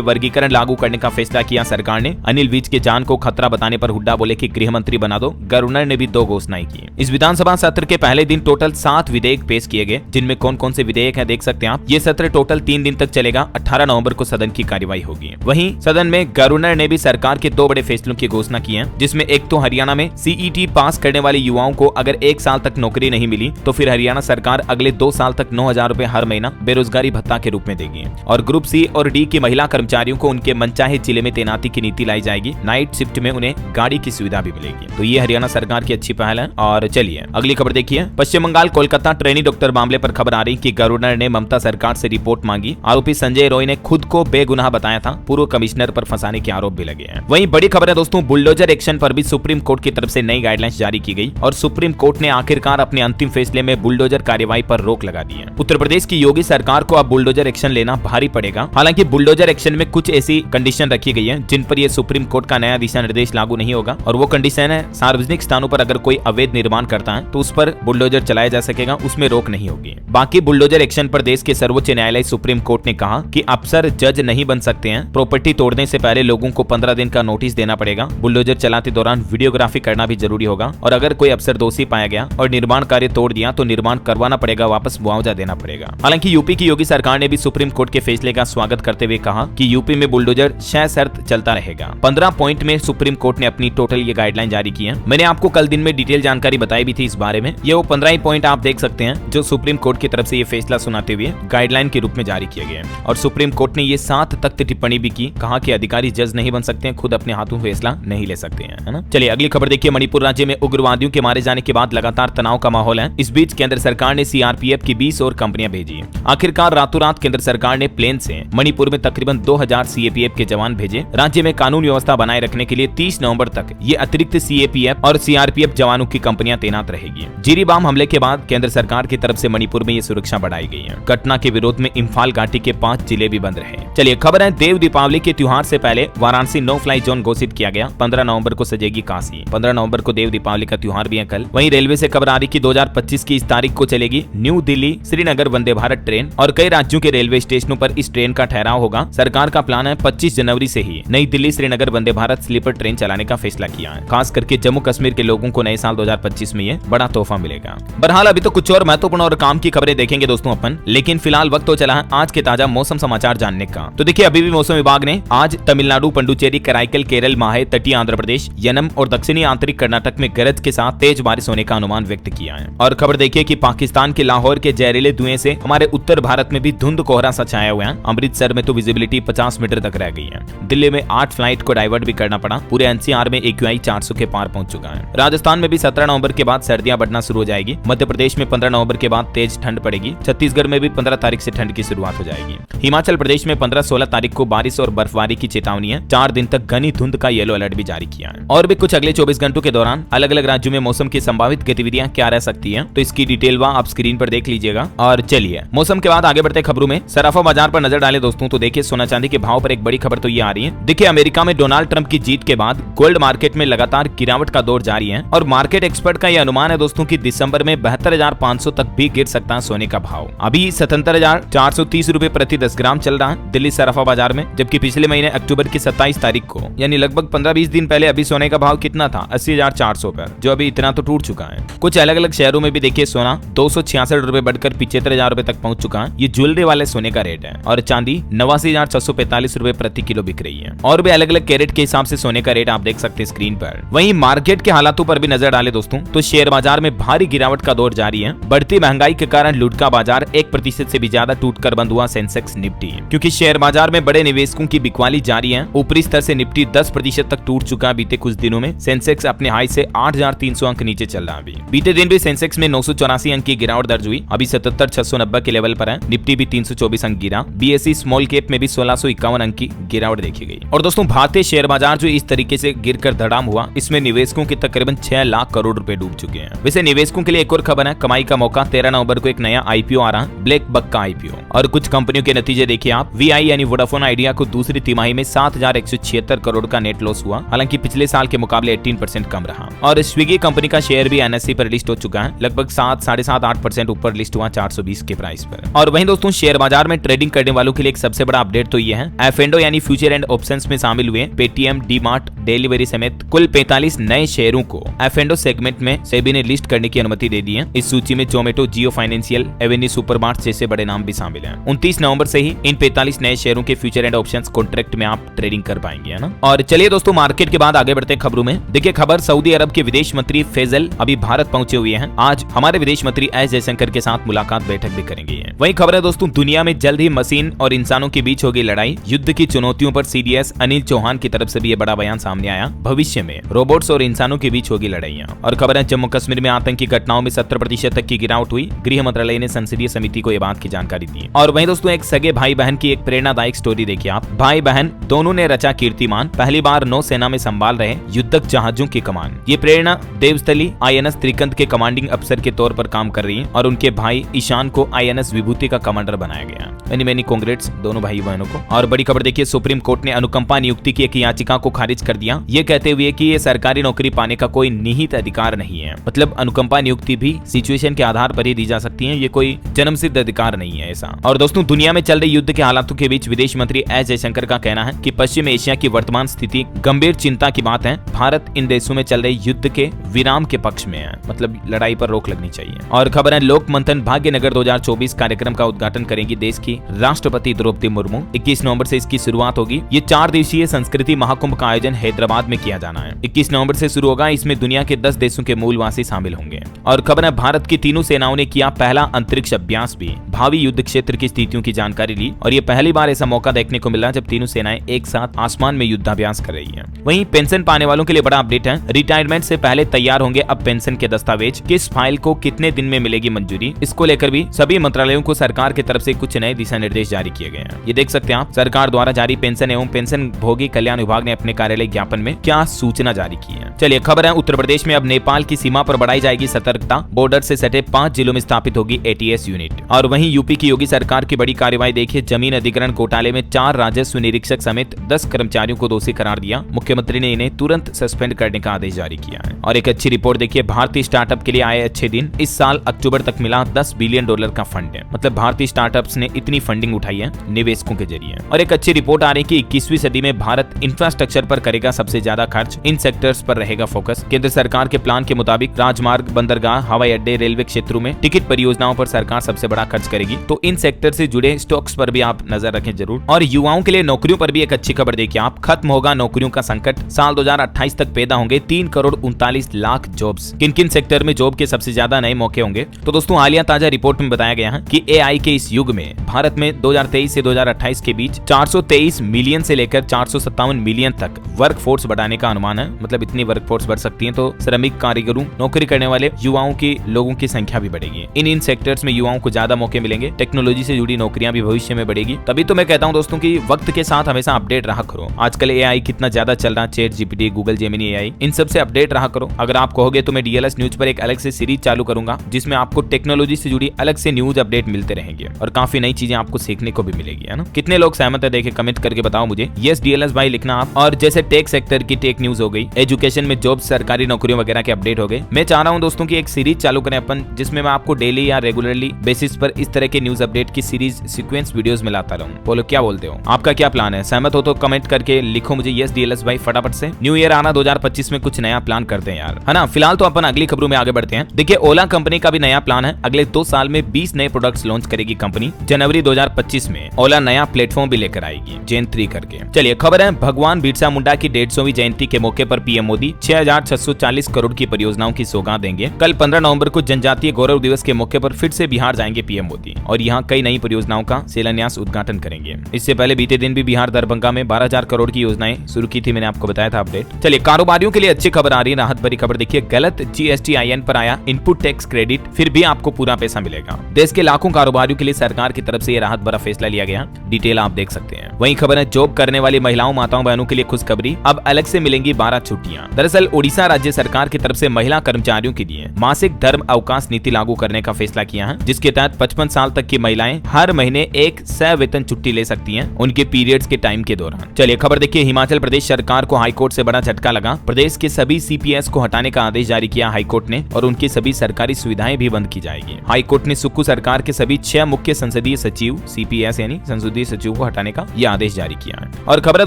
वर्गीकरण लागू करने का फैसला किया सरकार ने। अनिल विज के जान को खतरा बताने पर हुड्डा बोले कि गृह मंत्री बना दो। गवर्नर ने भी 2 घोषणाएं की। इस विधानसभा सत्र के पहले दिन टोटल 7 विधेयक पेश किए गए, जिनमें कौन कौन से विधेयक हैं देख सकते हैं आप। ये सत्र टोटल 3 दिन तक चलेगा। 18 नवंबर को सदन की कार्यवाही होगी। वहीं सदन में गवर्नर ने भी सरकार के 2 बड़े फैसलों की घोषणा की है, जिसमें एक तो हरियाणा में सीईटी पास करने वाले युवाओं को अगर 1 साल तक नौकरी नहीं मिली तो फिर हरियाणा सरकार अगले 2 साल तक 9,000 रुपए हर महीना बेरोजगारी भत्ता के रूप में देगी। और ग्रुप सी और डी की महिला कर्मचारियों को उनके मनचाहे जिले में तैनाती की नीति लाई जाएगी। नाइट शिफ्ट में उन्हें गाड़ी की सुविधा भी मिलेगी। तो ये हरियाणा सरकार की अच्छी पहल है। और चलिए अगली खबर देखिए। पश्चिम बंगाल कोलकाता ट्रेनी डॉक्टर मामले पर खबर आ रही कि गवर्नर ने ममता सरकार से रिपोर्ट मांगी। आरोपी संजय रॉय ने खुद को बेगुनाह बताया था। पूर्व कमिश्नर पर फंसाने के आरोप भी लगे हैं। वहीं बड़ी खबर है दोस्तों, बुलडोजर एक्शन पर भी सुप्रीम कोर्ट की तरफ से नई गाइडलाइंस जारी की गई और सुप्रीम कोर्ट ने आखिरकार अपने अंतिम फैसले में बुलडोजर कार्यवाही पर रोक लगा दी है। उत्तर प्रदेश की योगी सरकार को अब बुलडोजर एक्शन लेना भारी पड़ेगा। हालांकि बुलडोजर एक्शन में कुछ ऐसी कंडीशन रखी गई है जिन पर यह सुप्रीम कोर्ट का नया दिशा निर्देश लागू नहीं होगा। और वो कंडीशन है, सार्वजनिक स्थानों पर अगर कोई अवैध निर्माण करता है तो उस पर बुलडोजर चलाया जा सकेगा, उसमें रोक नहीं होगी। बाकी बुलडोजर एक्शन पर देश के सर्वोच्च न्यायालय सुप्रीम कोर्ट ने कहा कि अफसर जज नहीं बन सकते हैं। प्रॉपर्टी तोड़ने से पहले लोगों को 15 दिन का नोटिस देना पड़ेगा। बुलडोजर चलाते दौरान वीडियोग्राफी करना भी जरूरी होगा। और अगर कोई अफसर दोषी पाया गया और निर्माण कार्य तोड़ दिया तो निर्माण करवाना पड़ेगा, वापस मुआवजा देना पड़ेगा। हालांकि यूपी की योगी सरकार ने भी सुप्रीम कोर्ट के फैसले का स्वागत करते हुए कहा कि यूपी में बुलडोजर 6 शर्त चलता रहेगा। 15 पॉइंट में सुप्रीम कोर्ट ने अपनी टोटल ये गाइडलाइन जारी की है। मैंने आपको कल दिन में डिटेल जानकारी बताई भी थी इस बारे में। ये वो 15 ही पॉइंट आप देख सकते हैं जो सुप्रीम कोर्ट की तरफ से ये फैसला सुनाते हुए गाइडलाइन के रूप में जारी किया गया है। और सुप्रीम कोर्ट ने ये 7 तख्त टिप्पणी भी की। कहा कि अधिकारी जज नहीं बन सकते हैं, खुद अपने हाथों फैसला नहीं ले सकते हैं, है ना। चलिए अगली खबर देखिए। मणिपुर राज्य में उग्रवादियों के मारे जाने के बाद लगातार तनाव का माहौल है। इस बीच केंद्र सरकार ने सीआरपीएफ की 20 और कंपनियां भेजी। आखिरकार रातों रात केंद्र सरकार ने प्लेन से मणिपुर में तकरीबन 2000 सीएपीएफ के जवान भेजे। राज्य में कानून व्यवस्था बनाए रखने के लिए 30 नवंबर तक ये अतिरिक्त सीएपीएफ और सीआरपीएफ जवानों की कंपनियां तैनात रहेगी। जिरीबाम हमले के बाद केंद्र सरकार की तरफ से मणिपुर में ये सुरक्षा बढ़ाई गई है। घटना के विरोध में इम्फाल घाटी के 5 जिले भी बंद रहे। चलिए खबर है, देव दीपावली के त्योहार से पहले वाराणसी नो फ्लाई जोन घोषित किया गया। 15 नवंबर को सजेगी काशी। 15 नवंबर को देव दीपावली का त्योहार भी है कल। वहीं रेलवे से खबर आ रही कि 2025 की इस तारीख को चलेगी न्यू दिल्ली श्रीनगर वंदे भारत ट्रेन और कई राज्यों के रेलवे स्टेशनों पर इस ट्रेन का ठहराव होगा। सरकार का प्लान है 25 जनवरी से ही नई दिल्ली श्रीनगर वंदे भारत स्लीपर ट्रेन चलाने का फैसला किया है। खास करके जम्मू कश्मीर के लोगों को नए साल 2025 में ये बड़ा तोहफा मिलेगा। बहरहाल अभी तो कुछ और महत्वपूर्ण और काम की खबरें देखेंगे दोस्तों अपन, लेकिन फिलहाल वक्त तो चला है आज के ताजा मौसम समाचार जानने का। तो देखिए अभी भी मौसम विभाग ने आज तमिलनाडु, पुडुचेरी, कराईकल, केरल, माहे, तटीय आंध्र प्रदेश, यनम और दक्षिणी आंतरिक कर्नाटक में गरज के साथ तेज बारिश होने का अनुमान व्यक्त किया है। और खबर देखिए कि पाकिस्तान के लाहौर के जहरीले धुएं से हमारे उत्तर भारत में भी धुंध कोहरा सा छाया हुआ है। अमृतसर में तो विजिबिलिटी 50 मीटर तक रह गई है। दिल्ली में 8 फ्लाइट को डाइवर्ट भी करना पड़ा। पूरे एनसीआर में एक्यूआई 400 के पार पहुंच चुका है। राजस्थान में भी 17 नवंबर के बाद सर्दियां बढ़ना शुरू हो जाएगी। मध्य प्रदेश में 15 नवंबर के बाद तेज ठंड पड़ेगी। छत्तीसगढ़ में भी 15 तारीख से ठंड की शुरुआत हो जाएगी। हिमाचल प्रदेश में 15-16 तारीख को बारिश और बर्फबारी की चेतावनी है। 4 दिन तक घनी धुंध का येलो अलर्ट भी जारी किया है। और भी कुछ अगले 24 घंटों के दौरान अलग अलग राज्यों में मौसम की संभावित गतिविधियां क्या रह सकती हैं, तो इसकी डिटेल आप स्क्रीन पर देख लीजिएगा। और चलिए मौसम के बाद आगे बढ़ते खबरों में सराफा बाजार पर नजर डालें दोस्तों, तो देखिए सोना चांदी के भाव पर एक बड़ी खबर तो ये आ रही है। देखिए अमेरिका में डोनाल्ड ट्रंप की जीत के बाद गोल्ड मार्केट में लगातार गिरावट का दौर जारी है और मार्केट एक्सपर्ट का यह अनुमान है दोस्तों कि दिसंबर में 72,500 तक भी गिर सकता है सोने का भाव। अभी 77,430 रुपए प्रति 10 ग्राम चल रहा है दिल्ली सराफा बाजार में, जबकि पिछले महीने अक्टूबर की 27 तारीख को यानी लगभग 15-20 दिन पहले अभी सोने का भाव कितना था 80,400 पर, जो अभी इतना तो टूट चुका है। कुछ अलग अलग शहरों में भी देखिए सोना 266 रुपए बढ़कर 75,000 रुपए तक पहुंच चुका है। ये ज्वेलरी वाले सोने का रेट है। और चांदी 89,645 रुपए प्रति किलो बिक रही है। और भी अलग अलग कैरेट के हिसाब से सोने का रेट आप देख सकते हैं स्क्रीन पर। वहीं मार्केट के हालातों पर भी नजर डाले दोस्तों, तो शेयर बाजार में भारी गिरावट का दौर जारी है। बढ़ती महंगाई के कारण लूट का बाजार 1% से भी ज्यादा टूटकर बंद हुआ सेंसेक्स निफ्टी, क्योंकि शेयर बाजार में बड़े निवेशकों की बिकवाली जारी है। ऊपरी स्तर से निफ्टी 10% तक टूट चुका है। बीते कुछ दिनों में सेंसेक्स अपने हाई से 8,300 अंक नीचे चल रहा है। बीते दिन भी सेंसेक्स में 984 अंक की गिरावट दर्ज हुई, अभी 77,690 के लेवल पर है। निफ्टी भी 324 अंक गिरा। बीएसई स्मॉल कैप में भी 1651 अंक की गिरावट देखी गई। और दोस्तों भारतीय शेयर बाजार जो इस तरीके से गिरकर धड़ाम हुआ, इसमें निवेशकों के तकरीबन 6 लाख करोड़ रुपए डूब चुके हैं। वैसे निवेशकों के लिए एक और खबर है, कमाई का मौका। 13 नवंबर को एक नया आईपीओ आ रहा है, ब्लैक बक का आईपीओ। और कुछ कंपनियों के नतीजे देखिए आप, VI यानी वोडाफोन आइडिया को दूसरी तिमाही में 7,176 करोड़ का नेट लॉस हुआ, हालांकि पिछले साल के मुकाबले 18% कम रहा। और स्विगी कंपनी का शेयर भी NSE पर लिस्ट हो चुका है, लगभग 7-8% ऊपर लिस्ट हुआ 420 के प्राइस पर। और वहीं दोस्तों शेयर बाजार में ट्रेडिंग करने वालों के लिए एक सबसे बड़ा अपडेट तो ये है, एफेंडो यानी फ्यूचर एंड ऑप्शंस में शामिल हुए पेटीएम, डीमार्ट, डिलीवरी समेत कुल 45 नए शेयरों को एफेंडो सेगमेंट में सेबी ने लिस्ट करने की अनुमति दे दी है। इस सूची में जोमेटो, जियो फाइनेंशियल, एवेन्यू सुपरमार्ट जैसे बड़े नाम भी शामिल हैं। 29 नवंबर से ही इन 45 नए शेयरों के फ्यूचर एंड ऑप्शंस कॉन्ट्रैक्ट में आप ट्रेडिंग कर पाएंगे, है ना। और चलिए दोस्तों मार्केट के बाद आगे बढ़ते हैं खबरों में। देखिए खबर, सऊदी अरब के विदेश मंत्री फैसल अभी भारत पहुंचे हुए हैं। आज हमारे विदेश मंत्री एस जयशंकर के साथ मुलाकात बैठक भी करेंगे। वहीं खबर है दोस्तों, दुनिया में जल्द ही मशीन और इंसानों के बीच होगी लड़ाई, युद्ध की चुनौतियों पर CDS अनिल चौहान की तरफ से भी ये बड़ा बयान सामने आया। भविष्य में रोबोट्स और इंसानों के बीच होगी लड़ाइयां। और खबर है, जम्मू कश्मीर में आतंकी घटनाओं में 70% तक की गिरावट हुई। गृह मंत्रालय ने संसदीय समिति को यह बात की जानकारी दी। और वहीं दोस्तों एक सगे भाई बहन की एक प्रेरणादायक स्टोरी देखिए आप। भाई बहन दोनों ने रचा कीर्तिमान, पहली बार नौसेना में संभाल रहे युद्धक जहाजों की कमान। ये प्रेरणा देवस्थली INS त्रिकंत के कमांडिंग अफसर के तौर पर काम कर रही है और उनके भाई ईशान को INS विभूति का कमांडर बनाया गया। मेनी कांग्रेट्स दोनों भाई बहनों को। और बड़ी खबर देखिए, सुप्रीम कोर्ट ने अनुकंपा नियुक्ति की एक याचिका को खारिज कर दिया, ये कहते हुए कि ये सरकारी नौकरी पाने का कोई निहित अधिकार नहीं है। मतलब अनुकंपा नियुक्ति भी सिचुएशन के आधार पर ही दी जा सकती है, ये कोई जन्मसिद्ध अधिकार नहीं है ऐसा। और दोस्तों दुनिया में चल रहे युद्ध के हालातों के बीच विदेश मंत्री एस जयशंकर का कहना है कि पश्चिम एशिया की वर्तमान स्थिति गंभीर चिंता की बात है। भारत इन देशों में चल रहे युद्ध के विराम के पक्ष में है, मतलब लड़ाई पर रोक लगनी चाहिए। और खबर है, लोक मंथन भाग्यनगर 2024 कार्यक्रम का उद्घाटन करेंगी देश की राष्ट्रपति द्रौपदी मुर्मू। 21 नवंबर से इसकी शुरुआत होगी। ये 4 दिवसीय संस्कृति महाकुंभ का आयोजन हैदराबाद में किया जाना है। 21 नवंबर से शुरू होगा। इसमें दुनिया के 10 देशों के मूलवासी शामिल होंगे। और खबर है, भारत की तीनों सेनाओं ने किया पहला अंतरिक्ष अभ्यास भी, भावी युद्ध क्षेत्र की स्थितियों की जानकारी ली। और ये पहली बार ऐसा मौका देखने को मिला जब तीनों सेनाएं एक साथ आसमान में युद्धाभ्यास कर रही है। वहीं पेंशन पाने वालों के लिए बड़ा अपडेट है, रिटायरमेंट से पहले तैयार होंगे अब पेंशन के दस्तावेज, किस फाइल को कितने दिन में मिलेगी मंजूरी, इसको लेकर भी सभी मंत्रालयों को सरकार की तरफ से कुछ नए दिशा निर्देश जारी किए गए हैं। ये देख सकते हैं आप, सरकार द्वारा जारी पेंशन एवं पेंशन भोगी कल्याण विभाग ने अपने कार्यालय ज्ञापन में क्या सूचना जारी की है। चलिए खबर है, उत्तर प्रदेश में अब नेपाल की सीमा पर बढ़ाई जाएगी सतर्कता, बॉर्डर से सटे 5 जिलों में स्थापित होगी ATS यूनिट। और वहीं यूपी की योगी सरकार की बड़ी कार्रवाई देखिए, जमीन अधिग्रहण घोटाले में 4 राजस्व निरीक्षक समेत 10 कर्मचारियों को दोषी करार दिया। मुख्यमंत्री ने इन्हें तुरंत सस्पेंड करने का आदेश जारी किया है। और एक अच्छी रिपोर्ट देखिए, भारतीय स्टार्टअप के लिए आए अच्छे दिन, इस साल अक्टूबर तक मिला $10 बिलियन का फंड है। मतलब भारतीय स्टार्टअप्स ने इतनी फंडिंग उठाई है निवेशकों के जरिए। और एक अच्छी रिपोर्ट आ रही है कि 21वीं सदी में भारत इंफ्रास्ट्रक्चर पर करेगा सबसे ज्यादा खर्च, इन सेक्टर्स पर रहेगा फोकस। केंद्र सरकार के प्लान के मुताबिक राजमार्ग, बंदरगाह, हवाई अड्डे, रेलवे क्षेत्रों में टिकट परियोजनाओं पर सरकार सबसे बड़ा खर्च करेगी। तो इन सेक्टर से जुड़े स्टॉक्स पर भी आप नजर रखें जरूर। और युवाओं के लिए नौकरियों पर भी एक अच्छी खबर देखिए आप, खत्म होगा नौकरियों का संकट, साल 2028 तक पैदा होंगे 3,39,00,000 जॉब्स। किन किन सेक्टर में जॉब के सबसे ज्यादा नए मौके होंगे? तो दोस्तों हालिया ताजा रिपोर्ट में बताया गया है कि AI के इस युग में भारत में 2023 से 2028 के बीच 423 मिलियन से लेकर 457 मिलियन तक वर्कफोर्स बढ़ाने का अनुमान है। मतलब इतनी वर्कफोर्स बढ़ सकती है तो श्रमिक, कारीगरों, नौकरी करने वाले युवाओं की लोगों की संख्या भी बढ़ेगी। इन सेक्टर्स में युवाओं को ज्यादा मौके मिलेंगे, टेक्नोलॉजी से जुड़ी नौकरियां भी भविष्य में बढ़ेगी। तभी तो मैं कहता हूं दोस्तों कि वक्त के साथ हमेशा अपडेट रहा करो। आजकल AI कितना ज्यादा चल रहा है, chat GPT, Google Gemini AI, इन सब से अपडेट रहा करो। अगर आप कहोगे तो मैं DLS न्यूज पर एक अलग से सीरीज चालू करूंगा जिसमें आपको टेक्नोलॉजी से जुड़ी अलग से न्यूज अपडेट मिलते रहेंगे और काफी नई चीजें आपको सीखने को भी मिलेगी, है ना। कितने लोग सहमत है देखे कमेंट करके बताओ मुझे। यस DLS भाई लिखना आप। और जैसे टेक सेक्टर की टेक न्यूज हो गई, एजुकेशन में जॉब, सरकारी नौकरियों वगैरह के अपडेट हो गए। मैं चाह रहा हूं दोस्तों की एक सीरीज चालू करें अपन, जिसमें मैं आपको डेली या रेगुलरली बेसिस पर इस तरह के न्यूज अपडेट की सीरीज सीक्वेंस वीडियोस में लाता रहूं। बोलो क्या बोलते हो, आपका क्या प्लान है? सहमत हो तो कमेंट करके लिखो मुझे। यस DLS भाई फटाफट से। न्यू ईयर आना, 2025 में कुछ नया प्लान करते हैं यार, है ना। फिलहाल तो अपन अगली खबरों में आगे बढ़ते हैं। देखिए ओला कंपनी का भी नया प्लान है, अगले 2 साल में 20 नए प्रोडक्ट्स लॉन्च करेगी कंपनी। जनवरी 2025 में ओला नया प्लेटफॉर्म भी लेकर आएगी, जेन 3 करके। चलिए खबर है, भगवान बिरसा मुंडा की 150वीं जयंती के मौके पर PM मोदी 6,640 करोड़ की परियोजनाओं की सौगात देंगे। कल 15 नवंबर को जनजातीय गौरव दिवस के मौके पर फिर से बिहार जाएंगे PM मोदी और यहाँ कई नई परियोजनाओं का शिलान्यास उद्घाटन करेंगे। इससे पहले बीते दिन भी बिहार दरभंगा में 12,000 करोड़ की योजनाएं शुरू की थी, मैंने आपको बताया था अपडेट। चलिए कारोबारियों के लिए अच्छी खबर आ रही है, राहत भरी खबर देखिए। गलत GST-IN पर आया इनपुट टैक्स क्रेडिट, फिर भी आपको पूरा पैसा मिलेगा। देश के लाखों कारोबारियों के लिए सरकार की तरफ से ये राहत भरा फैसला लिया गया, डिटेल आप देख सकते हैं। वहीं खबर है, जॉब करने वाली महिलाओं, माताओं, बहनों के लिए खुशखबरी, अब अलग से मिलेंगी 12 छुट्टियां। दरअसल ओडिशा राज्य सरकार की तरफ से महिला कर्मचारियों के लिए मासिक धर्म अवकाश नीति लागू करने का फैसला किया है, जिसके तहत 55 साल तक की महिलाएं हर महीने एक 15 वेतन छुट्टी ले सकती हैं उनके पीरियड्स के टाइम के दौरान। चलिए खबर देखिए, हिमाचल प्रदेश सरकार को हाईकोर्ट से बड़ा झटका लगा। प्रदेश के सभी सीपीएस को हटाने का आदेश जारी किया हाईकोर्ट ने और उनकी सभी सरकारी सुविधाएं भी बंद की जाएगी। हाईकोर्ट ने सुक्खू सरकार के सभी 6 मुख्य संसदीय सचिव सीपीएस यानी संसदीय सचिव को हटाने का यह आदेश जारी किया है। और खबर है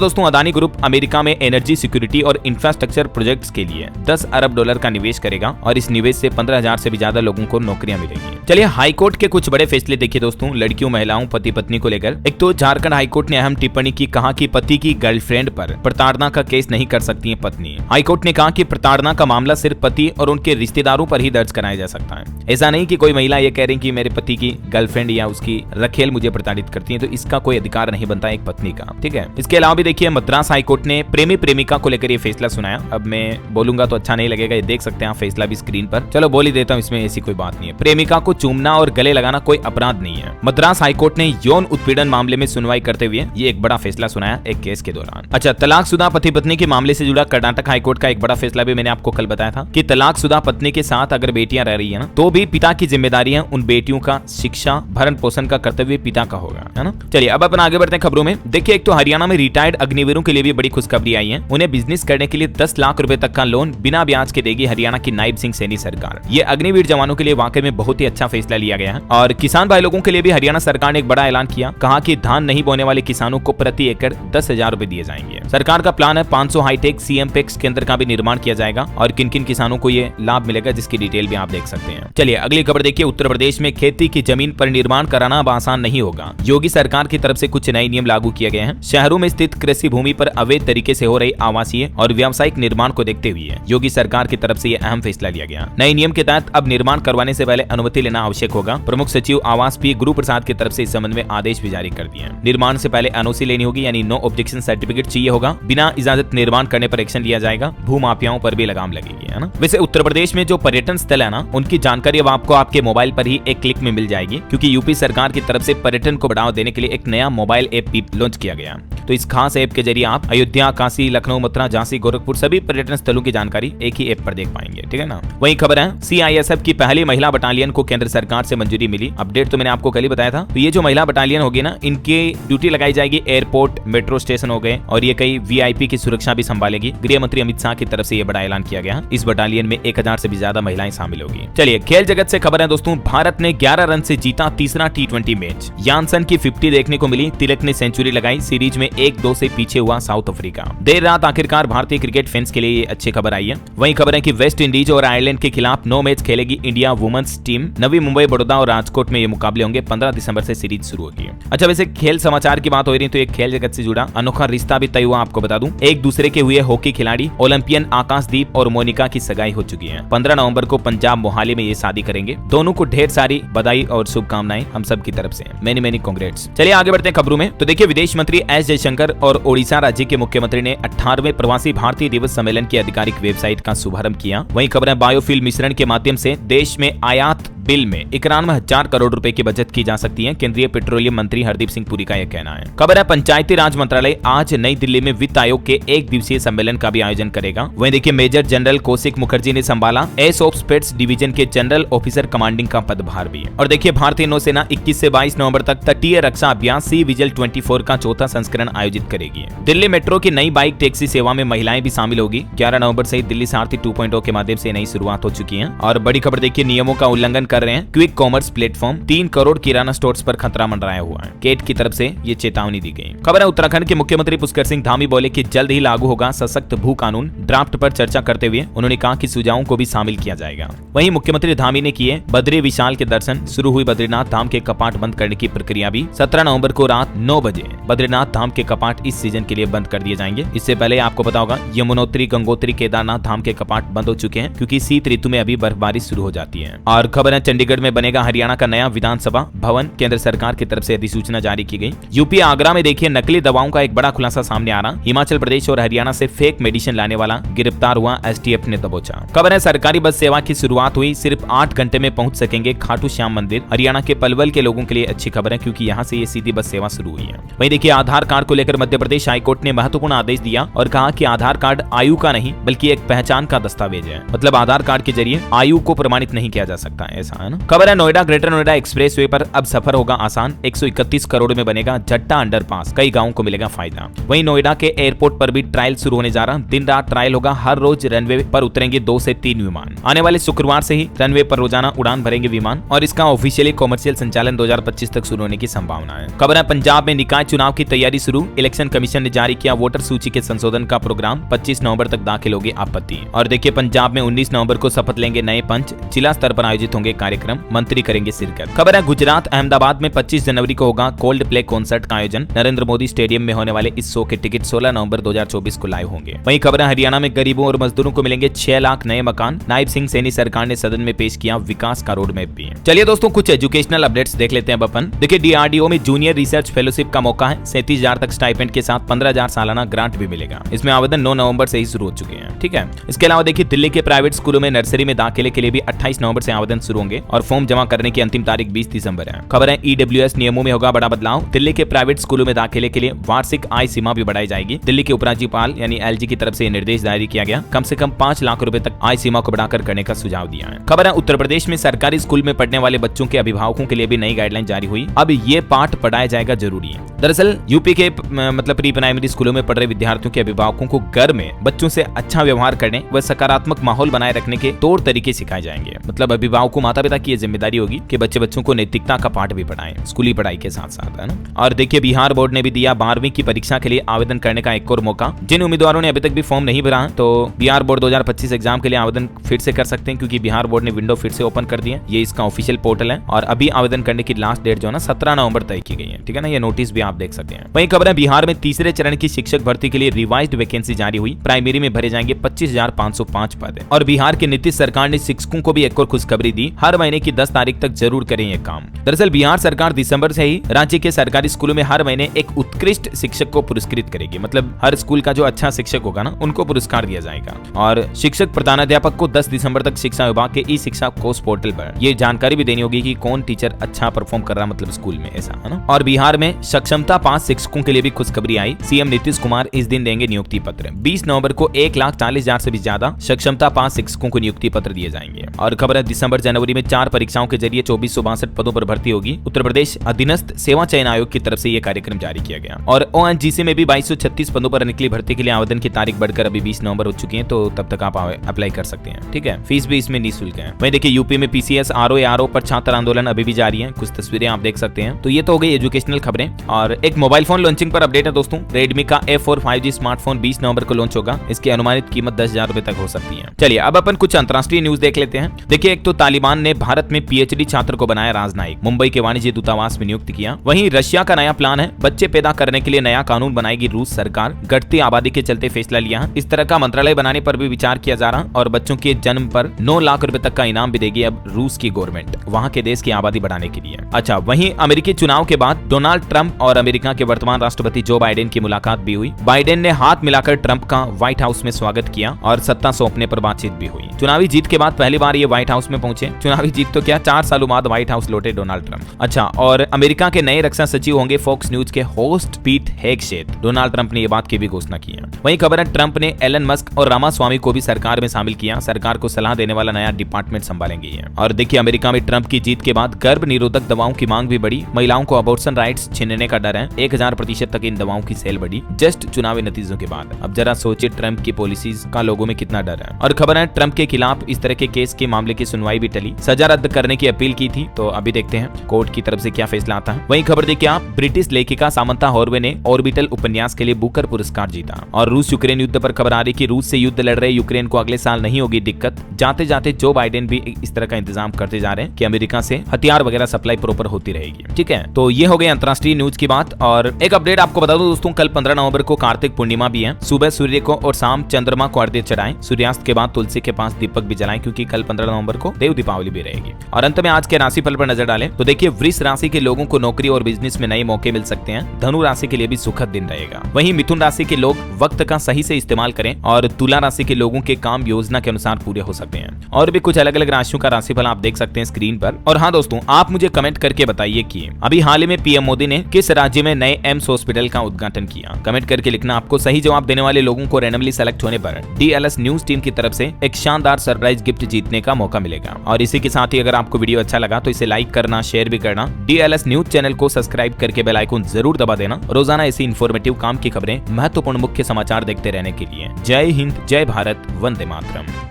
दोस्तों, अदानी ग्रुप अमेरिका में एनर्जी सिक्योरिटी और इंफ्रास्ट्रक्चर प्रोजेक्ट्स के लिए $10 अरब का निवेश करेगा और इस निवेश से 15,000 से भी ज्यादा लोगों को नौकरियां मिलेगी। चलिए हाईकोर्ट के कुछ बड़े फैसले देखिए दोस्तों, लड़कियों महिलाओं पति पत्नी को लेकर। एक तो झारखंड हाईकोर्ट ने अहम टिप्पणी की, कहा कि पति की गर्लफ्रेंड पर प्रताड़ना का केस नहीं कर सकती है पत्नी। हाईकोर्ट ने कहा कि प्रताड़ना का मामला सिर्फ पति और उनके रिश्तेदारों पर ही दर्ज कराया जा सकता है। ऐसा नहीं कि कोई महिला ये कह रही कि मेरे पति की गर्लफ्रेंड या उसकी रखेल मुझे प्रताड़ित करती है, तो इसका कोई अधिकार नहीं बनता एक पत्नी का, ठीक है। इसके अलावा भी देखिए मद्रास हाईकोर्ट ने प्रेमी प्रेमिका को लेकर ये फैसला सुनाया। अब मैं बोलूंगा तो अच्छा नहीं लगेगा, ये देख सकते हैं आप फैसला भी स्क्रीन पर। चलो बोल ही देता हूँ, इसमें ऐसी कोई बात नहीं है। प्रेमिका को चूमना और गले लगाना कोई अपराध नहीं है। मद्रास हाईकोर्ट ने यौन उत्पीड़न मामले में सुनवाई करते हुए ये एक बड़ा फैसला सुनाया एक केस के दौरान। अच्छा, तलाकशुदा पति पत्नी के मामले से जुड़ा कर्नाटक हाईकोर्ट का एक बड़ा फैसला भी मैंने आपको कल बताया था कि तलाकशुदा पत्नी के साथ अगर बेटियां रह रही है ना, तो भी पिता की जिम्मेदारी है उन बेटियों का शिक्षा भरण पोषण का कर्तव्य पिता का होगा, है ना। चलिए अब अपन आगे बढ़ते हैं खबरों में। देखिए एक तो हरियाणा में रिटायर्ड अग्निवीरों के लिए भी बड़ी खुशखबरी आई है। उन्हें बिजनेस करने के लिए 10 लाख रुपए तक का लोन बिना ब्याज के देगी हरियाणा की नायब सिंह सैनी सरकार। ये अग्निवीर जवानों के लिए वाकई में बहुत ही अच्छा फैसला लिया गया है। और किसान भाई लोगों के लिए भी हरियाणा सरकार ने एक बड़ा ऐलान किया, कहा कि धान नहीं बोने वाले किसानों को प्रति एकड़ 10,000 रुपए दिए जाएंगे। सरकार का प्लान है 500 हाईटेक सीएमपेक्स केंद्र का भी निर्माण किया जाएगा और किन किन किसानों को ये लाभ मिलेगा जिसकी डिटेल भी आप देख सकते हैं। चलिए अगली खबर देखिए, उत्तर प्रदेश में खेती की जमीन पर निर्माण कराना अब आसान नहीं होगा। योगी सरकार की तरफ से कुछ नए नियम लागू किए गए हैं। शहरों में स्थित कृषि भूमि पर अवैध तरीके से हो रही आवासीय और व्यावसायिक निर्माण को देखते हुए योगी सरकार की तरफ से यह अहम फैसला लिया गया। नए नियम के तहत अब निर्माण करवाने से पहले अनुमति लेना आवश्यक होगा। प्रमुख सचिव आवास पी गुरु प्रसाद की तरफ से इस संबंध में आदेश भी जारी कर दिए। निर्माण से पहले एनओसी लेनी होगी, यानी नो ऑब्जेक्शन सर्टिफिकेट चाहिए होगा। बिना इजाजत निर्माण करने पर एक्शन लिया जाएगा। भू माफियाओं पर भी लगाम लगेगी, है ना। वैसे उत्तर प्रदेश में जो पर्यटन स्थल है ना, उनकी जानकारी अब आपको आपके मोबाइल पर ही एक क्लिक में मिल जाएगी, क्योंकि यूपी सरकार की तरफ से पर्यटन को बढ़ावा देने के लिए एक नया मोबाइल ऐप भी लॉन्च किया गया। तो इस खास ऐप के जरिए आप अयोध्या, काशी, लखनऊ, मथुरा, झांसी, गोरखपुर सभी पर्यटन स्थलों की जानकारी एक ही ऐप पर देख पाएंगे, ठीक है ना। वही खबर है, सीआईएसएफ की पहली महिला बटालियन को केंद्र सरकार से मंजूरी मिली। अपडेट तो मैंने आपको कल ही बताया था। तो ये जो महिला बटालियन होगी ना, इनकी ड्यूटी लगाई जाएगी एयरपोर्ट, मेट्रो स्टेशन हो गए, और ये कई वीआईपी की सुरक्षा भी संभालेगी। गृह मंत्री अमित शाह की तरफ से ये बड़ा ऐलान किया गया। इस बटालियन में 1000 से भी ज्यादा महिलाएं शामिल होगी। चलिए खेल जगत से खबर है दोस्तों, भारत ने 11 रन से जीता तीसरा T20 मैच। यानसन की 50 देखने को मिली, तिलक ने सेंचुरी लगाई। सीरीज में 1-2 से पीछे हुआ साउथ अफ्रीका। देर रात आखिरकार भारतीय क्रिकेट फैंस के लिए ये अच्छी खबर आई है। वही खबर है कि वेस्ट इंडीज और आयरलैंड के खिलाफ 9 मैच खेलेगी India women's team. Navi Mumbai, Baroda और राजकोट में ये मुकाबले होंगे। 15 दिसंबर से सीरीज शुरू होगी। अच्छा, वैसे खेल समाचार की बात हो रही तो एक खेल जगत से जुड़ा अनोखा रिश्ता भी तय हुआ, आपको बता दूं। एक दूसरे के हुए हॉकी खिलाड़ी ओलंपियन आकाशदीप और मोनिका की सगाई हो चुकी है। 15 नवंबर को पंजाब मोहाली में ये शादी करेंगे। दोनों को ढेर सारी बधाई और शुभकामनाएं हम सब की तरफ से। Many many congrats. चलिए आगे बढ़ते हैं खबरों में। तो देखिए विदेश मंत्री एस जयशंकर और ओडिशा राज्य के मुख्यमंत्री ने 18वें प्रवासी भारतीय दिवस सम्मेलन की आधिकारिक वेबसाइट का शुभारंभ किया। वहीं खबर है, बायोफ्यूल मिश्रण के माध्यम से देश में आयात बिल में 91,000 करोड़ रुपए की बचत की जा सकती है। केंद्रीय पेट्रोलियम मंत्री हरदीप सिंह पुरी का यह कहना है। खबर है, पंचायती राज मंत्रालय आज नई दिल्ली में वित्त आयोग के 1 दिवसीय सम्मेलन का भी आयोजन करेगा। वहीं देखिए मेजर जनरल कौशिक मुखर्जी ने संभाला एस ऑफ स्पेट्स डिवीजन के जनरल ऑफिसर कमांडिंग का पदभार भी। और देखिए भारतीय नौसेना 21 से 22 नवंबर तक तटीय रक्षा अभ्यास सी विजिल 24 का चौथा संस्करण आयोजित करेगी। दिल्ली मेट्रो की नई बाइक टैक्सी सेवा में महिलाएं भी शामिल होगी। 11 नवंबर से दिल्ली सारथी 2.0 के माध्यम से नई शुरुआत हो चुकी है। और बड़ी खबर देखिए, नियमों का उल्लंघन कर रहे हैं क्विक कॉमर्स प्लेटफॉर्म। 3 करोड़ किराना स्टोर्स पर खतरा मंडराया हुआ है। केट की तरफ से ये चेतावनी दी गई। खबर है, उत्तराखंड के मुख्यमंत्री पुष्कर सिंह धामी बोले कि जल्द ही लागू होगा सशक्त भू कानून। ड्राफ्ट पर चर्चा करते हुए उन्होंने कहा कि सुझावों को भी शामिल किया जाएगा। वहीं मुख्यमंत्री धामी ने किए बद्री विशाल के दर्शन। शुरू हुई बद्रीनाथ धाम के कपाट बंद करने की प्रक्रिया भी। 17 नवंबर को रात 9 बजे बद्रीनाथ धाम के कपाट इस सीजन के लिए बंद कर दिए जाएंगे। इससे पहले आपको पता होगा यमुनोत्री, गंगोत्री, केदारनाथ धाम के कपाट बंद हो चुके हैं, क्योंकि शीत ऋतु में अभी बर्फबारी शुरू हो जाती है। और खबर है, चंडीगढ़ में बनेगा हरियाणा का नया विधानसभा भवन। केंद्र सरकार की तरफ से अधिसूचना जारी की गई। यूपी आगरा में देखिए नकली दवाओं का एक बड़ा खुलासा सामने आ रहा। हिमाचल प्रदेश और हरियाणा से फेक मेडिसिन लाने वाला गिरफ्तार हुआ, एसटीएफ ने दबोचा। खबर है, सरकारी बस सेवा की शुरुआत हुई। सिर्फ 8 घंटे में पहुंच सकेंगे खाटू श्याम मंदिर। हरियाणा के पलवल के लोगों के लिए अच्छी खबर है, क्योंकि यहाँ से ये सीधी बस सेवा शुरू हुई है। वहीं देखिए आधार कार्ड को लेकर मध्य प्रदेश हाईकोर्ट ने महत्वपूर्ण आदेश दिया और कहा कि आधार कार्ड आयु का नहीं बल्कि एक पहचान का दस्तावेज है। मतलब आधार कार्ड के जरिए आयु को प्रमाणित नहीं किया जा सकता, ऐसा ऐसा है ना। खबर है नोएडा ग्रेटर नोएडा एक्सप्रेसवे पर अब सफर होगा आसान, 131 करोड़ में बनेगा जट्टा अंडरपास, कई गांवों को मिलेगा फायदा। वहीं नोएडा के एयरपोर्ट पर भी ट्रायल शुरू होने जा रहा, दिन रात ट्रायल होगा, हर रोज रनवे पर उतरेंगे 2 से 3 विमान। आने वाले शुक्रवार से ही रनवे पर रोजाना उड़ान भरेंगे विमान और इसका ऑफिशियली कॉमर्शियल संचालन 2025 तक शुरू होने की संभावना है। खबर है पंजाब में निकाय चुनाव की तैयारी शुरू, इलेक्शन कमीशन ने जारी किया वोटर सूची के संशोधन का प्रोग्राम, 25 नवंबर तक दाखिल होगी आपत्ति। और देखिए पंजाब में 19 नवंबर को शपथ लेंगे नए पंच, जिला स्तर पर आयोजित होंगे कार्यक्रम, मंत्री करेंगे शिरकत। खबर है गुजरात अहमदाबाद में 25 जनवरी को होगा कोल्ड प्ले कॉन्सर्ट का आयोजन, नरेंद्र मोदी स्टेडियम में होने वाले इस शो के टिकट 16 नवंबर 2024 को लाइव होंगे। वहीं खबर है हरियाणा में गरीबों और मजदूरों को मिलेंगे 6 लाख नए मकान, नायब सिंह सैनी सरकार ने सदन में पेश किया विकास का रोड मैप भी। चलिए दोस्तों कुछ एजुकेशनल अपडेट्स देख लेते हैं अपन। देखिए डीआरडीओ में जूनियर रिसर्च फेलोशिप का मौका है, 37,000 तक स्टाइपेंड के साथ 15,000 सालाना ग्रांट भी मिलेगा। इसमें आवेदन 9 नवंबर से ही शुरू हो चुके हैं, ठीक है। इसके अलावा देखिए दिल्ली के प्राइवेट स्कूलों में नर्सरी में दाखिले के लिए भी 28 नवंबर से आवेदन शुरू होंगे और फॉर्म जमा करने की अंतिम तारीख 20 दिसंबर है। खबर है ईडब्ल्यूएस नियमों में होगा बड़ा बदलाव, दिल्ली के प्राइवेट स्कूलों में दाखिले के लिए वार्षिक आय सीमा भी बढ़ाई जाएगी। दिल्ली के उपराज्यपाल यानी एलजी की तरफ से निर्देश जारी किया गया, कम से कम 5 लाख रुपए तक आय सीमा को बढ़ाकर करने का सुझाव दिया है। खबर है उत्तर प्रदेश में सरकारी स्कूल में पढ़ने वाले बच्चों के अभिभावकों के लिए भी नई गाइडलाइन जारी हुई, अब ये पाठ पढ़ाया जाएगा जरूरी है। दरअसल यूपी के मतलब प्री प्राइमरी स्कूलों में पढ़ रहे विद्यार्थियों के अभिभावकों को घर में बच्चों से अच्छा व्यवहार करने व सकारात्मक माहौल बनाए रखने के तौर तरीके सिखाए जाएंगे। मतलब अभिभावकों माता पिता की जिम्मेदारी होगी कि बच्चों को नैतिकता का पाठ भी पढ़ाएं स्कूली पढ़ाई के साथ साथ, है ना। और देखिए बिहार बोर्ड ने भी दिया 12वीं की परीक्षा के लिए आवेदन करने का एक और मौका। जिन उम्मीदवारों ने अभी तक भी फॉर्म नहीं भरा तो बिहार बोर्ड 2025 एग्जाम के लिए आवेदन फिर से कर सकते हैं, क्योंकि बिहार बोर्ड ने विंडो फिर से ओपन कर दी है। ये इसका ऑफिशियल पोर्टल है और अभी आवेदन करने की लास्ट डेट जो है ना 17 नवंबर तय की गई है, ठीक है ना। ये नोटिस भी आप देख सकते हैं। वहीं खबर है बिहार में तीसरे चरण की शिक्षक भर्ती के लिए रिवाइज्ड वैकेंसी जारी हुई, प्राइमरी में भरे जाएंगे 25,505 पद। और बिहार की नीतीश सरकार ने शिक्षकों को भी एक और खुशखबरी दी, हर महीने की 10 तारीख तक जरूर करें ये काम। दरअसल बिहार सरकार दिसंबर से ही राज्य के सरकारी स्कूलों में हर महीने एक उत्कृष्ट शिक्षक को पुरस्कृत करेगी। मतलब हर स्कूल का जो अच्छा शिक्षक होगा ना उनको पुरस्कार दिया जाएगा। और शिक्षक प्रधानाध्यापक को 10 दिसंबर तक शिक्षा विभाग के ई शिक्षा कोर्स पोर्टल पर ये जानकारी भी देनी होगी कि कौन टीचर अच्छा परफॉर्म कर रहा मतलब स्कूल में, ऐसा है ना। और बिहार में सक्षमता पास शिक्षकों के लिए भी खुशखबरी आई, सीएम नीतीश कुमार इस दिन देंगे नियुक्ति पत्र। 20 नवंबर को 1,40,000 से भी ज्यादा सक्षमता पास शिक्षकों को नियुक्ति पत्र दिए जाएंगे। और खबर है दिसंबर जनवरी में 4 परीक्षाओं के जरिए 2462 पदों पर भर्ती होगी। उत्तर प्रदेश अधीनस्थ सेवा चयन आयोग की तरफ से यह कार्यक्रम जारी किया गया। और ओएनजीसी में भी 2236 पदों पर निकली भर्ती के लिए आवेदन की तारीख बढ़कर अभी 20 नवंबर हो चुकी है, तो तब तक आप अप्लाई कर सकते हैं, ठीक है। फीस भी इसमें निःशुल्क है। वहीं देखिए यूपी में पीसीएस आरओ पर छात्र आंदोलन अभी भी जारी है, कुछ तस्वीरें आप देख सकते हैं। तो ये तो हो गई एजुकेशनल खबरें। और एक मोबाइल फोन लॉन्चिंग पर अपडेट है दोस्तों, रेडमी का F4 5G स्मार्टफोन 20 नवंबर को लॉन्च होगा, इसकी अनुमानित कीमत 10,000 रुपए तक हो सकती है। चलिए अब अपन कुछ अंतर्राष्ट्रीय न्यूज देख लेते हैं। देखिए एक तो तालिबान ने भारत में पीएचडी छात्र को बनाया राजनयिक, मुंबई के वाणिज्य दूतावास में नियुक्त किया। वहीं रशिया का नया प्लान है, बच्चे पैदा करने के लिए नया कानून बनाएगी रूस सरकार, घटती आबादी के चलते फैसला लिया। इस तरह का मंत्रालय बनाने पर भी विचार किया जा रहा और बच्चों के जन्म पर 9 लाख रुपए तक का इनाम भी देगी अब रूस की गवर्नमेंट, वहां के देश की आबादी बढ़ाने के लिए। अच्छा वहीं अमेरिकी चुनाव के बाद डोनाल्ड ट्रंप और अमेरिका के वर्तमान राष्ट्रपति जो बाइडेन की मुलाकात भी हुई। बाइडेन ने हाथ मिलाकर ट्रंप का व्हाइट हाउस में स्वागत किया और सत्ता सौंपने पर बातचीत भी हुई। चुनावी जीत के बाद पहली बार ये व्हाइट हाउस में पहुंचे। चुनावी जीत तो क्या 4 सालों बाद व्हाइट हाउस लौटे डोनाल्ड ट्रंप। अच्छा और अमेरिका के नए रक्षा सचिव होंगे फॉक्स न्यूज के host Pete Hegseth. Donald Trump ने ये बात की भी घोषणा की है। वहीं खबर है ट्रंप ने एलन मस्क और रामास्वामी को भी सरकार में शामिल किया, सरकार को सलाह देने वाला नया डिपार्टमेंट संभालेंगे ये। और देखिए अमेरिका में ट्रंप की जीत के बाद गर्भ निरोधक दवाओं की मांग भी बढ़ी, महिलाओं को अबॉर्शन राइट्स छीनने का डर है, 1000% तक इन दवाओं की सेल बढ़ी जस्ट चुनावी नतीजों के बाद। अब जरा सोचिए ट्रंप की पॉलिसीज का लोगों में कितना डर है। और खबर है ट्रंप के खिलाफ इस तरह के केस के मामले की सुनवाई भी टली, सजा रद्द करने की अपील की थी, तो अभी देखते हैं कोर्ट की तरफ से क्या फैसला आता है। वहीं खबर देखिए आप, ब्रिटिश लेखिका सामंथा हॉर्वे ने ऑर्बिटल उपन्यास के लिए बुकर पुरस्कार जीता। और रूस यूक्रेन युद्ध पर खबर आ रही कि रूस से युद्ध लड़ रहे यूक्रेन को अगले साल नहीं होगी दिक्कत। जाते जाते जो बाइडेन भी इस तरह का इंतजाम करते जा रहे हैं कि अमेरिका से हथियार वगैरह सप्लाई प्रॉपर होती रहेगी, ठीक है। तो ये हो गई अंतर्राष्ट्रीय न्यूज की बात। और एक अपडेट आपको बता दूं दोस्तों, कल 15 नवंबर को कार्तिक पूर्णिमा भी है। सुबह सूर्य को और शाम चंद्रमा को अर्घ्य चढ़ाएं, सूर्यास्त के बाद तुलसी के पास दीपक भी जलाएं, क्योंकि कल 15 नवंबर को देव दीपावली भी रहेगी। और अंत में आज के राशिफल पर नजर डालें तो देखिए वृष राशि के लोगों को नौकरी और बिजनेस में नए मौके मिल सकते हैं। धनु राशि के लिए भी सुखद दिन रहेगा। वहीं मिथुन राशि के लोग वक्त का सही से इस्तेमाल करें और तुला राशि के लोगों के काम योजना के अनुसार पूरे हो सकते हैं। और भी कुछ अलग अलग राशियों का राशिफल आप देख सकते हैं स्क्रीन पर। और हाँ दोस्तों, आप मुझे कमेंट करके बताइए कि अभी हाल ही में पीएम मोदी ने किस राज्य में नए एम्स हॉस्पिटल का उद्घाटन किया। कमेंट करके लिखना। आपको सही जवाब देने वाले लोगों को रैंडमली सेलेक्ट होने पर डीएलएस न्यूज टीम की तरफ से एक शानदार सरप्राइज गिफ्ट जीतने का मौका मिलेगा। और इसी के के साथ ही अगर आपको वीडियो अच्छा लगा तो इसे लाइक करना, शेयर भी करना। DLS न्यूज चैनल को सब्सक्राइब करके बेल आइकन जरूर दबा देना। रोजाना ऐसी इन्फॉर्मेटिव काम की खबरें, महत्वपूर्ण मुख्य समाचार देखते रहने के लिए। जय हिंद, जय भारत, वंदे मातरम।